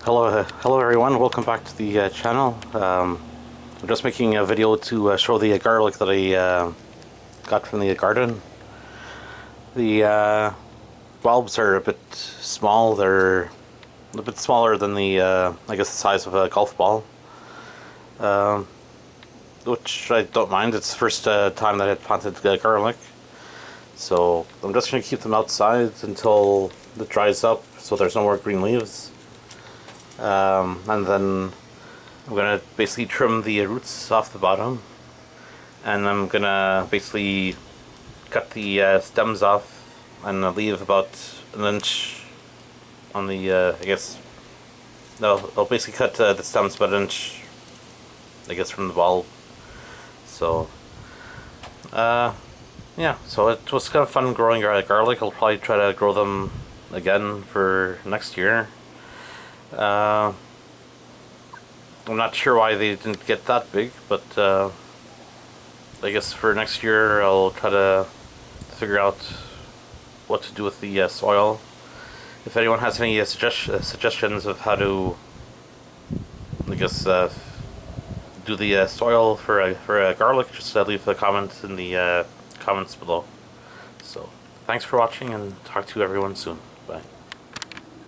Hello everyone. Welcome back to the channel. I'm just making a video to show the garlic that I got from the garden. The bulbs are a bit small. They're a bit smaller than the I guess the size of a golf ball, which I don't mind. It's the first time that I planted garlic, so I'm just going to keep them outside until it dries up, so there's no more green leaves. And then I'm gonna basically trim the roots off the bottom, and I'm gonna basically cut the stems off and leave about an inch on the I guess no, I'll basically cut the stems about an inch, I guess, from the bulb. So yeah, so it was kind of fun growing garlic. I'll probably try to grow them again for next year. I'm not sure why they didn't get that big, but I guess for next year I'll try to figure out what to do with the soil. If anyone has any suggestions of how to, I guess, do the soil for garlic, just leave a comment in the comments below. So thanks for watching, and talk to everyone soon. Bye.